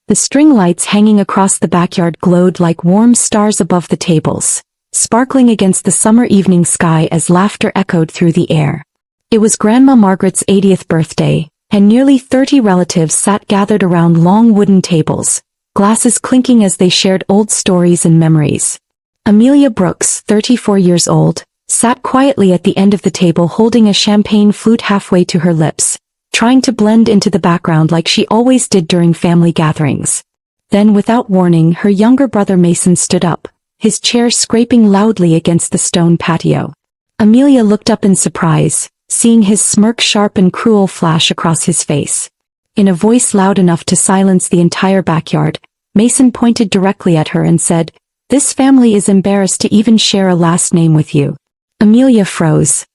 The string lights hanging across the backyard glowed like warm stars above the tables, sparkling against the summer evening sky as laughter echoed through the air. It was Grandma Margaret's 80th birthday, and nearly 30 relatives sat gathered around long wooden tables, glasses clinking as they shared old stories and memories. Amelia Brooks, 34 years old, sat quietly at the end of the table holding a champagne flute halfway to her lips, trying to blend into the background like she always did during family gatherings. Then without warning, her younger brother Mason stood up, his chair scraping loudly against the stone patio. Amelia looked up in surprise, seeing his smirk sharp and cruel flash across his face. In a voice loud enough to silence the entire backyard, Mason pointed directly at her and said, "This family is embarrassed to even share a last name with you." Amelia froze.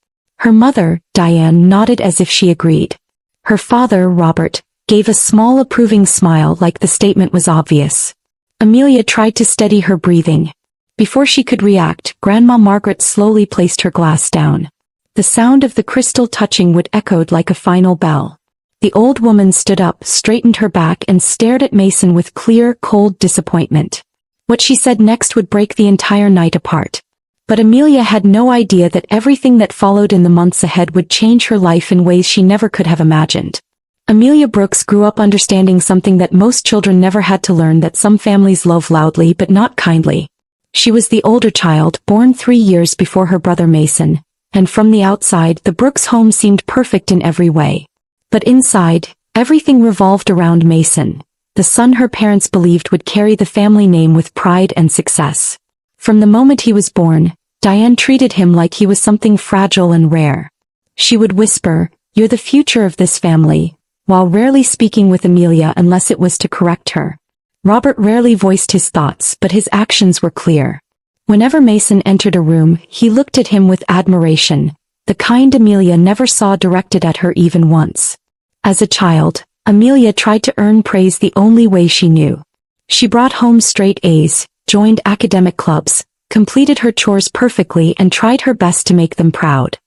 Her mother, Diane, nodded as if she agreed. Her father, Robert, gave a small approving smile like the statement was obvious. Amelia tried to steady her breathing. Before she could react, Grandma Margaret slowly placed her glass down. The sound of the crystal touching wood echoed like a final bell. The old woman stood up, straightened her back and stared at Mason with clear, cold disappointment. What she said next would break the entire night apart. But Amelia had no idea that everything that followed in the months ahead would change her life in ways she never could have imagined. Amelia Brooks grew up understanding something that most children never had to learn, that some families love loudly but not kindly. She was the older child, born 3 years before her brother Mason, and from the outside the Brooks home seemed perfect in every way. But inside, everything revolved around Mason, the son her parents believed would carry the family name with pride and success. From the moment he was born, Diane treated him like he was something fragile and rare. She would whisper, "You're the future of this family," while rarely speaking with Amelia unless it was to correct her. Robert rarely voiced his thoughts, but his actions were clear. Whenever Mason entered a room, he looked at him with admiration, the kind Amelia never saw directed at her even once. As a child, Amelia tried to earn praise the only way she knew. She brought home straight A's, joined academic clubs, completed her chores perfectly and tried her best to make them proud.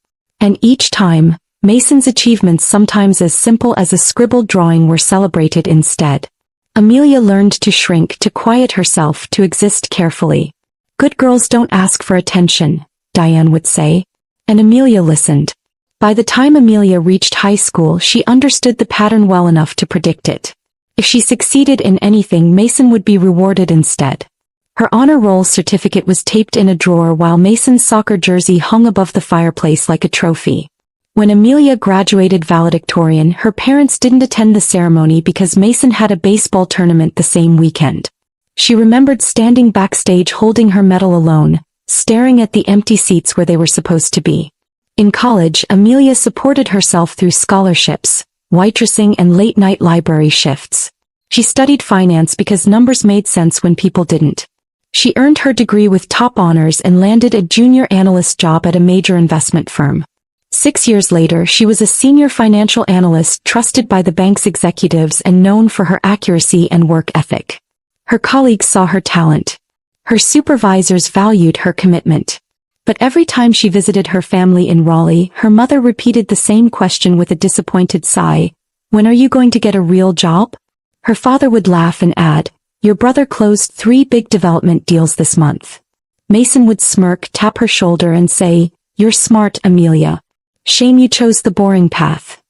And each time, Mason's achievements, sometimes as simple as a scribbled drawing, were celebrated instead. Amelia learned to shrink, to quiet herself, to exist carefully. "Good girls don't ask for attention," Diane would say. And Amelia listened. By the time Amelia reached high school, she understood the pattern well enough to predict it. If she succeeded in anything, Mason would be rewarded instead. Her honor roll certificate was taped in a drawer while Mason's soccer jersey hung above the fireplace like a trophy. When Amelia graduated valedictorian, her parents didn't attend the ceremony because Mason had a baseball tournament the same weekend. She remembered standing backstage holding her medal alone, staring at the empty seats where they were supposed to be. In college, Amelia supported herself through scholarships, waitressing and late-night library shifts. She studied finance because numbers made sense when people didn't. She earned her degree with top honors and landed a junior analyst job at a major investment firm. 6 years later, she was a senior financial analyst trusted by the bank's executives and known for her accuracy and work ethic. Her colleagues saw her talent. Her supervisors valued her commitment. But every time she visited her family in Raleigh, her mother repeated the same question with a disappointed sigh, "When are you going to get a real job?" Her father would laugh and add, "Your brother closed 3 big development deals this month." Mason would smirk, tap her shoulder and say, "You're smart, Amelia. Shame you chose the boring path."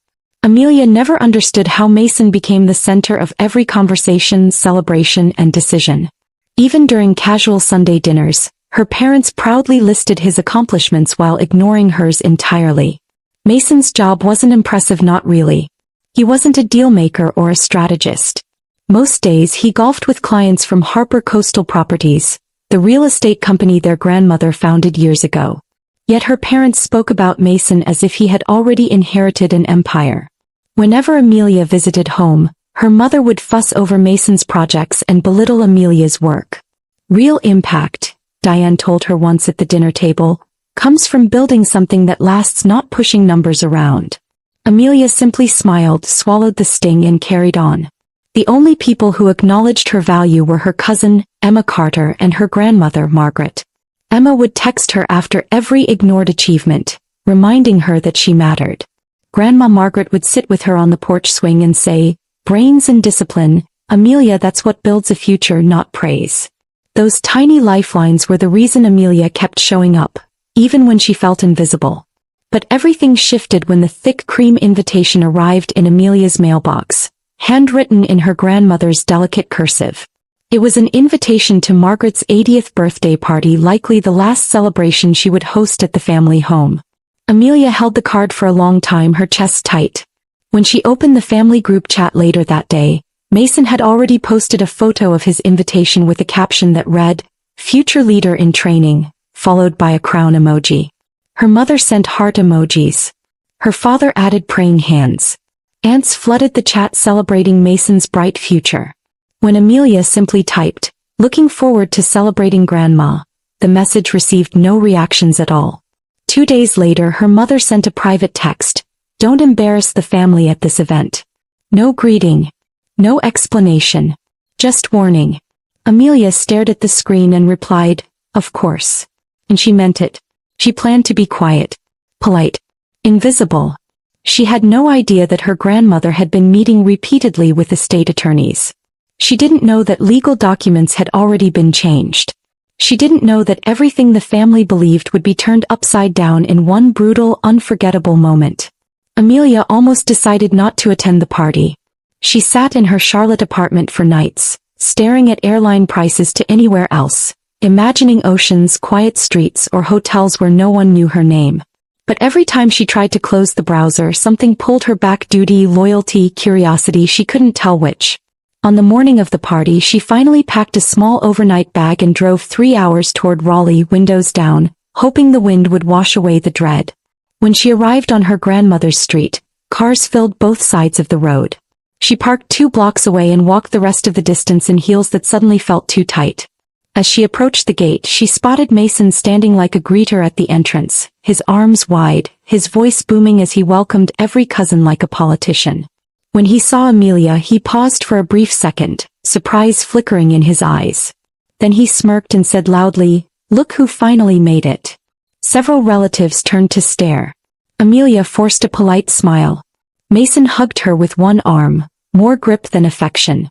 Amelia never understood how Mason became the center of every conversation, celebration, and decision. Even during casual Sunday dinners, her parents proudly listed his accomplishments while ignoring hers entirely. Mason's job wasn't impressive, not really. He wasn't a deal maker or a strategist. Most days he golfed with clients from Harper Coastal Properties, the real estate company their grandmother founded years ago. Yet her parents spoke about Mason as if he had already inherited an empire. Whenever Amelia visited home, her mother would fuss over Mason's projects and belittle Amelia's work. "Real impact," Diane told her once at the dinner table, "comes from building something that lasts, not pushing numbers around." Amelia simply smiled, swallowed the sting and carried on. The only people who acknowledged her value were her cousin, Emma Carter, and her grandmother, Margaret. Emma would text her after every ignored achievement, reminding her that she mattered. Grandma Margaret would sit with her on the porch swing and say, "Brains and discipline, Amelia, that's what builds a future, not praise. Those tiny lifelines were the reason Amelia kept showing up, even when she felt invisible. But everything shifted when the thick cream invitation arrived in Amelia's mailbox, handwritten in her grandmother's delicate cursive. It was an invitation to Margaret's 80th birthday party, likely the last celebration she would host at the family home. Amelia held the card for a long time, her chest tight. When she opened the family group chat later that day, Mason had already posted a photo of his invitation with a caption that read, "Future leader in training," followed by a crown emoji. Her mother sent heart emojis. Her father added praying hands. Aunts flooded the chat celebrating Mason's bright future. When Amelia simply typed, "Looking forward to celebrating Grandma," the message received no reactions at all. 2 days later, her mother sent a private text, "Don't embarrass the family at this event." No greeting. No explanation. Just warning. Amelia stared at the screen and replied, "Of course." And she meant it. She planned to be quiet, polite, invisible. She had no idea that her grandmother had been meeting repeatedly with estate attorneys. She didn't know that legal documents had already been changed. She didn't know that everything the family believed would be turned upside down in one brutal, unforgettable moment. Amelia almost decided not to attend the party. She sat in her Charlotte apartment for nights, staring at airline prices to anywhere else, imagining oceans, quiet streets, or hotels where no one knew her name. But every time she tried to close the browser, something pulled her back: duty, loyalty, curiosity, she couldn't tell which. On the morning of the party, she finally packed a small overnight bag and drove 3 hours toward Raleigh, windows down, hoping the wind would wash away the dread. When she arrived on her grandmother's street, cars filled both sides of the road. She parked 2 blocks away and walked the rest of the distance in heels that suddenly felt too tight. As she approached the gate, she spotted Mason standing like a greeter at the entrance, his arms wide, his voice booming as he welcomed every cousin like a politician. When he saw Amelia, he paused for a brief second, surprise flickering in his eyes. Then he smirked and said loudly, "Look who finally made it." Several relatives turned to stare. Amelia forced a polite smile. Mason hugged her with one arm, more grip than affection.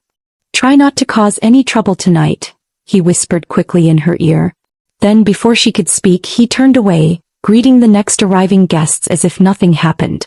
"Try not to cause any trouble tonight," he whispered quickly in her ear. Then, before she could speak, he turned away, greeting the next arriving guests as if nothing happened.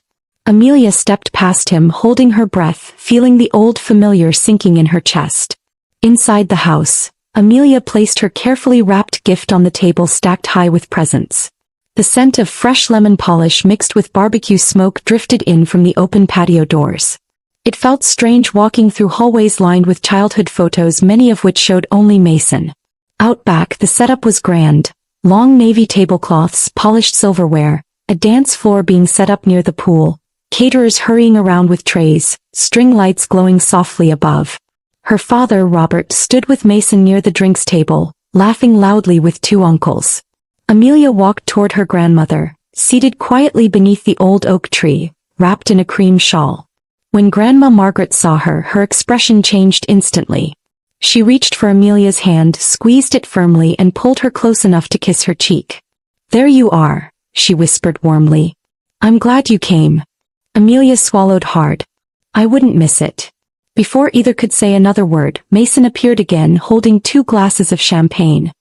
Amelia stepped past him, holding her breath, feeling the old familiar sinking in her chest. Inside the house, Amelia placed her carefully wrapped gift on the table stacked high with presents. The scent of fresh lemon polish mixed with barbecue smoke drifted in from the open patio doors. It felt strange walking through hallways lined with childhood photos, many of which showed only Mason. Out back, the setup was grand. Long navy tablecloths, polished silverware, a dance floor being set up near the pool, caterers hurrying around with trays, string lights glowing softly above. Her father, Robert, stood with Mason near the drinks table, laughing loudly with 2 uncles. Amelia walked toward her grandmother, seated quietly beneath the old oak tree, wrapped in a cream shawl. When Grandma Margaret saw her, her expression changed instantly. She reached for Amelia's hand, squeezed it firmly, and pulled her close enough to kiss her cheek. "There you are," she whispered warmly. "I'm glad you came." Amelia swallowed hard. "I wouldn't miss it." Before either could say another word, Mason appeared again, holding 2 glasses of champagne.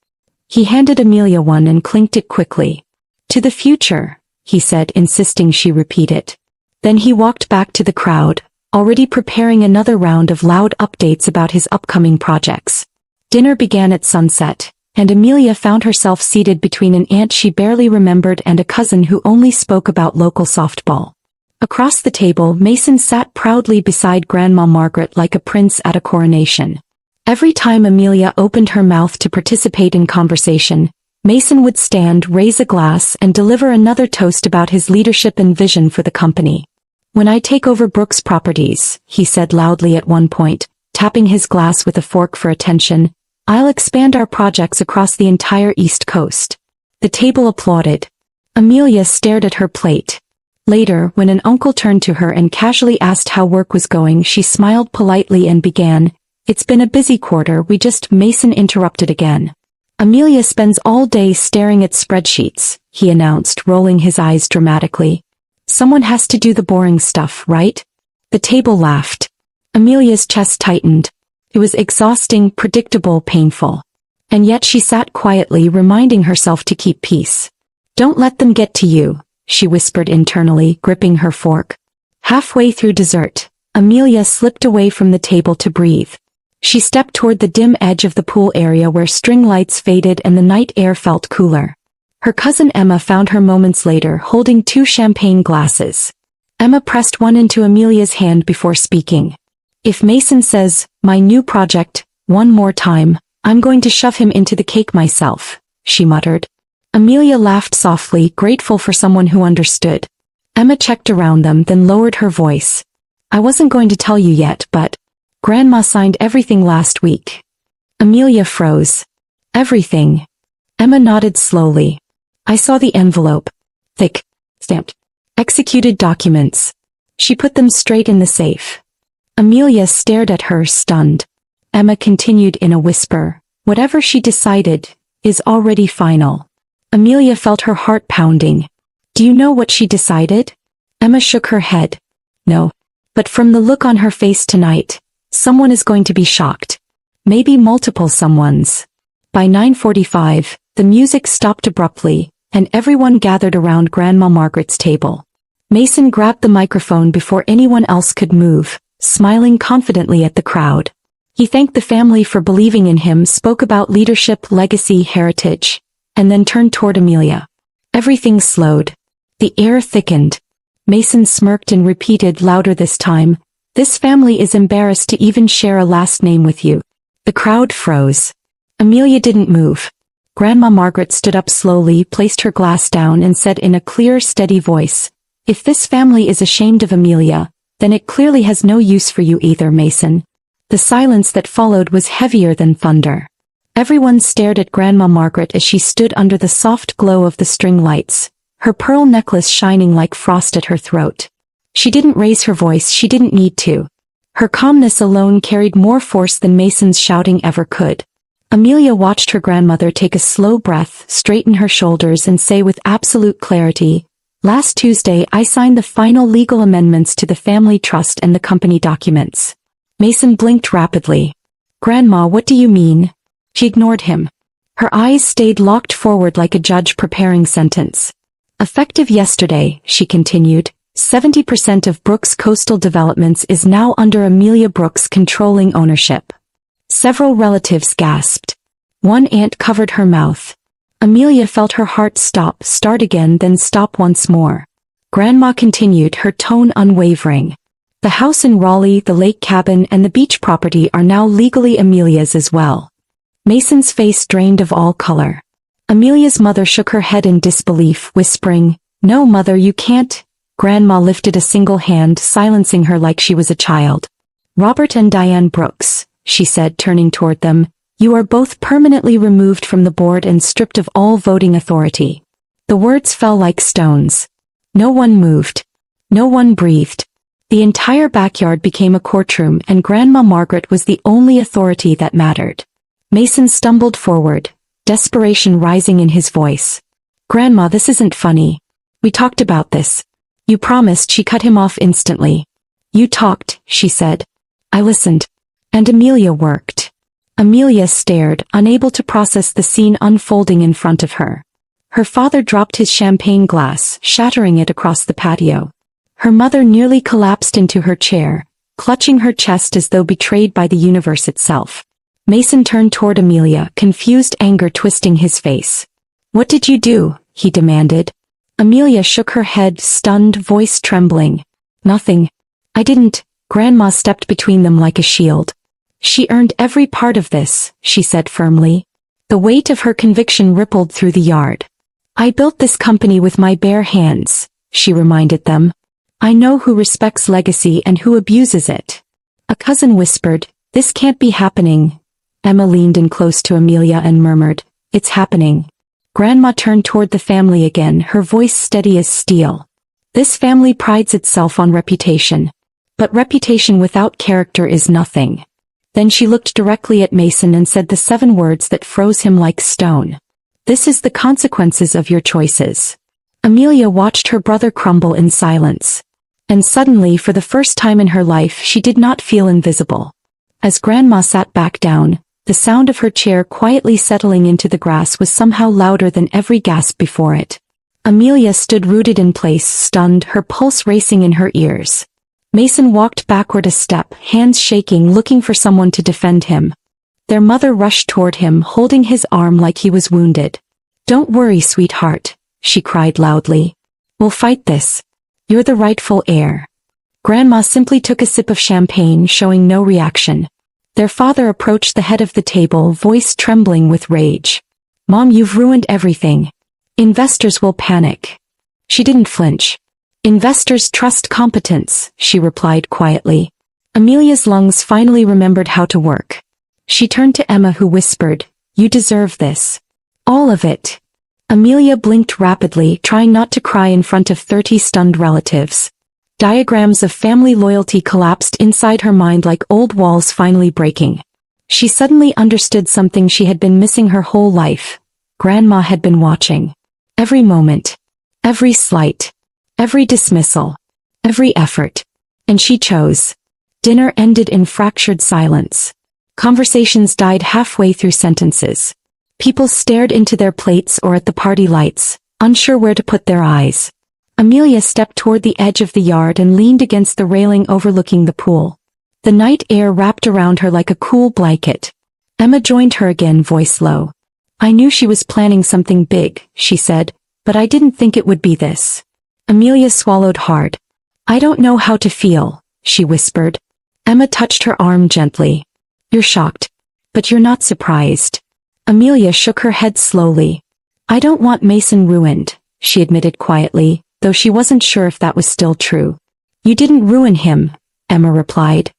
He handed Amelia one and clinked it quickly. "To the future," he said, insisting she repeat it. Then he walked back to the crowd, already preparing another round of loud updates about his upcoming projects. Dinner began at sunset, and Amelia found herself seated between an aunt she barely remembered and a cousin who only spoke about local softball. Across the table, Mason sat proudly beside Grandma Margaret like a prince at a coronation. Every time Amelia opened her mouth to participate in conversation, Mason would stand, raise a glass, and deliver another toast about his leadership and vision for the company. "When I take over Brooks Properties," he said loudly at one point, tapping his glass with a fork for attention, "I'll expand our projects across the entire East Coast." The table applauded. Amelia stared at her plate. Later, when an uncle turned to her and casually asked how work was going, she smiled politely and began, "It's been a busy quarter, we just—" Mason interrupted again. "Amelia spends all day staring at spreadsheets," he announced, rolling his eyes dramatically. "Someone has to do the boring stuff, right?" The table laughed. Amelia's chest tightened. It was exhausting, predictable, painful. And yet she sat quietly, reminding herself to keep peace. "Don't let them get to you," she whispered internally, gripping her fork. Halfway through dessert, Amelia slipped away from the table to breathe. She stepped toward the dim edge of the pool area where string lights faded and the night air felt cooler. Her cousin Emma found her moments later, holding 2 champagne glasses. Emma pressed one into Amelia's hand before speaking. "If Mason says, 'my new project,' one more time, I'm going to shove him into the cake myself," she muttered. Amelia laughed softly, grateful for someone who understood. Emma checked around them, then lowered her voice. "I wasn't going to tell you yet, but Grandma signed everything last week." Amelia froze. "Everything?" Emma nodded slowly. "I saw the envelope. Thick, stamped, executed documents." She put them straight in the safe. Amelia stared at her, stunned. Emma continued in a whisper, "Whatever she decided is already final." Amelia felt her heart pounding. "Do you know what she decided?" Emma shook her head. "No. But from the look on her face tonight, someone is going to be shocked. Maybe multiple someones." By 9:45, the music stopped abruptly, and everyone gathered around Grandma Margaret's table. Mason grabbed the microphone before anyone else could move, smiling confidently at the crowd. He thanked the family for believing in him, spoke about leadership, legacy, heritage, and then turned toward Amelia. Everything slowed. The air thickened. Mason smirked and repeated louder this time, "This family is embarrassed to even share a last name with you." The crowd froze. Amelia didn't move. Grandma Margaret stood up slowly, placed her glass down and said in a clear, steady voice, "If this family is ashamed of Amelia, then it clearly has no use for you either, Mason." The silence that followed was heavier than thunder. Everyone stared at Grandma Margaret as she stood under the soft glow of the string lights, her pearl necklace shining like frost at her throat. She didn't raise her voice, she didn't need to. Her calmness alone carried more force than Mason's shouting ever could. Amelia watched her grandmother take a slow breath, straighten her shoulders and say with absolute clarity, "Last Tuesday I signed the final legal amendments to the family trust and the company documents." Mason blinked rapidly. "Grandma, what do you mean?" She ignored him. Her eyes stayed locked forward like a judge preparing sentence. "Effective yesterday," she continued, 70% of Brooks Coastal Developments is now under Amelia Brooks' controlling ownership. Several relatives gasped. One aunt covered her mouth. Amelia felt her heart start again, then stop once more. Grandma continued, her tone unwavering. "The house in Raleigh, the lake cabin and the beach property are now legally Amelia's as well." Mason's face drained of all color. Amelia's mother shook her head in disbelief, whispering, "No, Mother, you can't." Grandma lifted a single hand, silencing her like she was a child. "Robert and Diane Brooks," she said, turning toward them, "you are both permanently removed from the board and stripped of all voting authority." The words fell like stones. No one moved. No one breathed. The entire backyard became a courtroom, and Grandma Margaret was the only authority that mattered. Mason stumbled forward, desperation rising in his voice. "Grandma, this isn't funny. We talked about this. You promised." She cut him off instantly. "You talked," she said. "I listened. And Amelia worked." Amelia stared, unable to process the scene unfolding in front of her. Her father dropped his champagne glass, shattering it across the patio. Her mother nearly collapsed into her chair, clutching her chest as though betrayed by the universe itself. Mason turned toward Amelia, confused anger twisting his face. "What did you do?" he demanded. Amelia shook her head, stunned, voice trembling. "Nothing. I didn't." Grandma stepped between them like a shield. "She earned every part of this," she said firmly. The weight of her conviction rippled through the yard. "I built this company with my bare hands," she reminded them. "I know who respects legacy and who abuses it." A cousin whispered, "This can't be happening." Emma leaned in close to Amelia and murmured, "It's happening." Grandma turned toward the family again, her voice steady as steel. "This family prides itself on reputation. But reputation without character is nothing." Then she looked directly at Mason and said the 7 words that froze him like stone. "This is the consequences of your choices." Amelia watched her brother crumble in silence. And suddenly, for the first time in her life, she did not feel invisible. As Grandma sat back down, the sound of her chair quietly settling into the grass was somehow louder than every gasp before it. Amelia stood rooted in place, stunned, her pulse racing in her ears. Mason walked backward a step, hands shaking, looking for someone to defend him. Their mother rushed toward him, holding his arm like he was wounded. "Don't worry, sweetheart," she cried loudly. "We'll fight this. You're the rightful heir." Grandma simply took a sip of champagne, showing no reaction. Their father approached the head of the table, voice trembling with rage. "Mom, you've ruined everything. Investors will panic." She didn't flinch. "Investors trust competence," she replied quietly. Amelia's lungs finally remembered how to work. She turned to Emma, who whispered, "You deserve this. All of it." Amelia blinked rapidly, trying not to cry in front of 30 stunned relatives. Diagrams of family loyalty collapsed inside her mind like old walls finally breaking. She suddenly understood something she had been missing her whole life. Grandma had been watching. Every moment. Every slight. Every dismissal. Every effort. And she chose. Dinner ended in fractured silence. Conversations died halfway through sentences. People stared into their plates or at the party lights, unsure where to put their eyes. Amelia stepped toward the edge of the yard and leaned against the railing overlooking the pool. The night air wrapped around her like a cool blanket. Emma joined her again, voice low. "I knew she was planning something big," she said, "but I didn't think it would be this." Amelia swallowed hard. "I don't know how to feel," she whispered. Emma touched her arm gently. "You're shocked. But you're not surprised." Amelia shook her head slowly. "I don't want Mason ruined," she admitted quietly, though she wasn't sure if that was still true. "You didn't ruin him," Emma replied.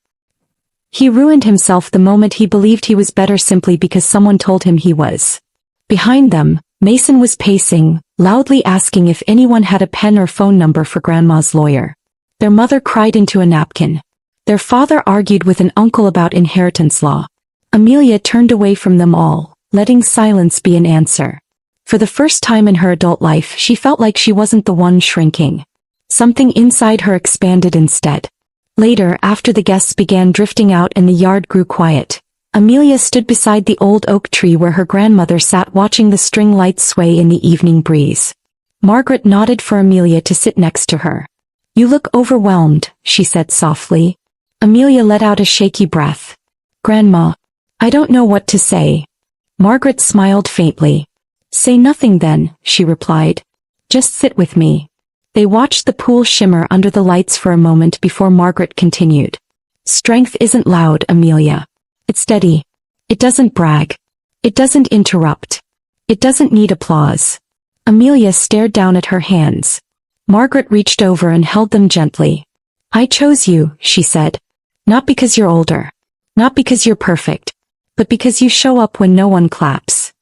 "He ruined himself the moment he believed he was better simply because someone told him he was." Behind them, Mason was pacing, loudly asking if anyone had a pen or phone number for Grandma's lawyer. Their mother cried into a napkin. Their father argued with an uncle about inheritance law. Amelia turned away from them all, letting silence be an answer. For the first time in her adult life, she felt like she wasn't the one shrinking. Something inside her expanded instead. Later, after the guests began drifting out and the yard grew quiet, Amelia stood beside the old oak tree where her grandmother sat, watching the string lights sway in the evening breeze. Margaret nodded for Amelia to sit next to her. "You look overwhelmed," she said softly. Amelia let out a shaky breath. "Grandma, I don't know what to say." Margaret smiled faintly. "Say nothing then," she replied. "Just sit with me." They watched the pool shimmer under the lights for a moment before Margaret continued. "Strength isn't loud, Amelia. It's steady. It doesn't brag. It doesn't interrupt. It doesn't need applause." Amelia stared down at her hands. Margaret reached over and held them gently. "I chose you," she said. "Not because you're older. Not because you're perfect. But because you show up when no one claps."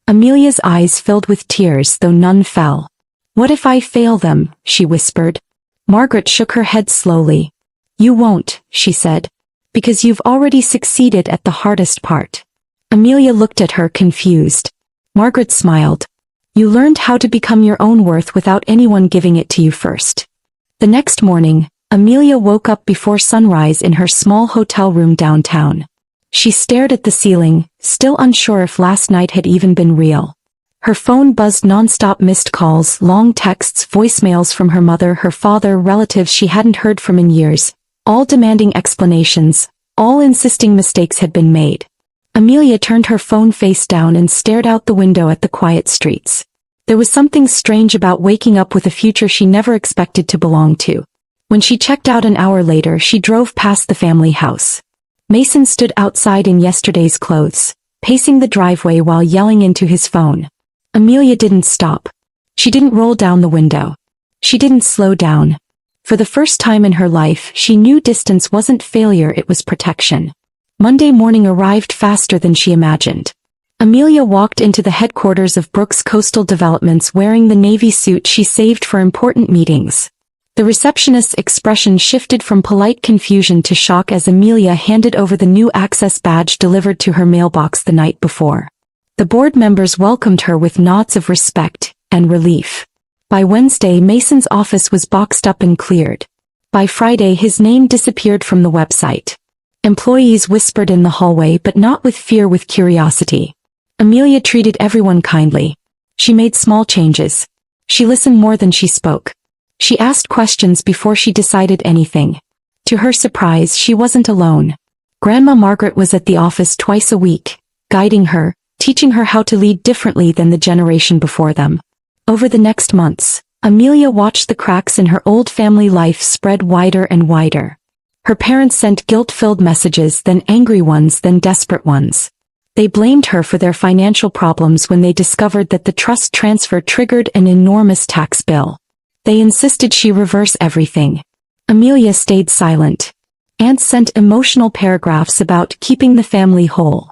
Amelia's eyes filled with tears, though none fell. "What if I fail them?" she whispered. Margaret shook her head slowly. "You won't," she said. "Because you've already succeeded at the hardest part." Amelia looked at her, confused. Margaret smiled. "You learned how to become your own worth without anyone giving it to you first." The next morning, Amelia woke up before sunrise in her small hotel room downtown. She stared at the ceiling, still unsure if last night had even been real. Her phone buzzed nonstop, missed calls, long texts, voicemails from her mother, her father, relatives she hadn't heard from in years, all demanding explanations, all insisting mistakes had been made. Amelia turned her phone face down and stared out the window at the quiet streets. There was something strange about waking up with a future she never expected to belong to. When she checked out an hour later, she drove past the family house. Mason stood outside in yesterday's clothes, pacing the driveway while yelling into his phone. Amelia didn't stop. She didn't roll down the window. She didn't slow down. For the first time in her life, she knew distance wasn't failure, it was protection. Monday morning arrived faster than she imagined. Amelia walked into the headquarters of Brooks Coastal Developments wearing the navy suit she saved for important meetings. The receptionist's expression shifted from polite confusion to shock as Amelia handed over the new access badge delivered to her mailbox the night before. The board members welcomed her with nods of respect and relief. By Wednesday, Mason's office was boxed up and cleared. By Friday, his name disappeared from the website. Employees whispered in the hallway, but not with fear, with curiosity. Amelia treated everyone kindly. She made small changes. She listened more than she spoke. She asked questions before she decided anything. To her surprise, she wasn't alone. Grandma Margaret was at the office twice a week, guiding her, teaching her how to lead differently than the generation before them. Over the next months, Amelia watched the cracks in her old family life spread wider and wider. Her parents sent guilt-filled messages, then angry ones, then desperate ones. They blamed her for their financial problems when they discovered that the trust transfer triggered an enormous tax bill. They insisted she reverse everything. Amelia stayed silent. Aunts sent emotional paragraphs about keeping the family whole.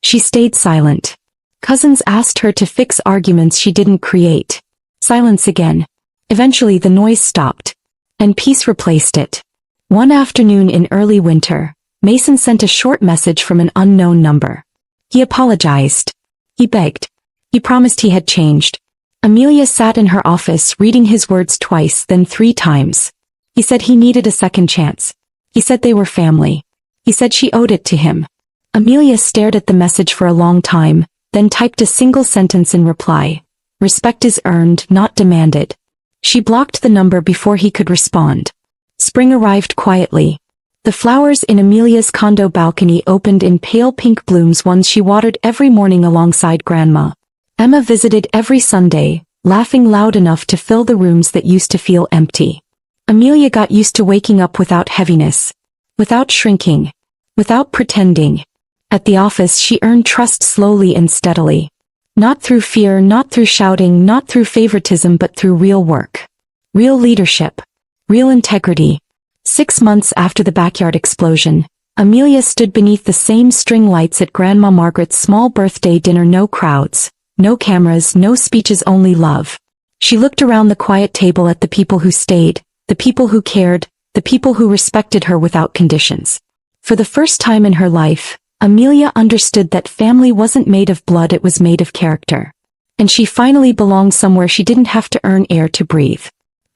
She stayed silent. Cousins asked her to fix arguments she didn't create. Silence again. Eventually the noise stopped. And peace replaced it. One afternoon in early winter, Mason sent a short message from an unknown number. He apologized. He begged. He promised he had changed. Amelia sat in her office reading his words twice, then 3 times. He said he needed a second chance. He said they were family. He said she owed it to him. Amelia stared at the message for a long time, then typed a single sentence in reply. Respect is earned, not demanded. She blocked the number before he could respond. Spring arrived quietly. The flowers in Amelia's condo balcony opened in pale pink blooms, ones she watered every morning alongside Grandma. Emma visited every Sunday, laughing loud enough to fill the rooms that used to feel empty. Amelia got used to waking up without heaviness, without shrinking, without pretending. At the office she earned trust slowly and steadily. Not through fear, not through shouting, not through favoritism, but through real work. Real leadership. Real integrity. 6 months after the backyard explosion, Amelia stood beneath the same string lights at Grandma Margaret's small birthday dinner. No crowds, no cameras, no speeches, only love. She looked around the quiet table at the people who stayed, the people who cared, the people who respected her without conditions. For the first time in her life, Amelia understood that family wasn't made of blood, it was made of character. And she finally belonged somewhere she didn't have to earn air to breathe.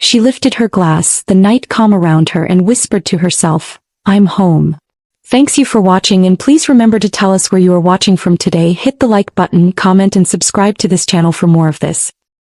She lifted her glass, the night calm around her, and whispered to herself, "I'm home." Thanks you for watching, and please remember to tell us where you are watching from today. Hit the like button, comment and subscribe to this channel for more of this.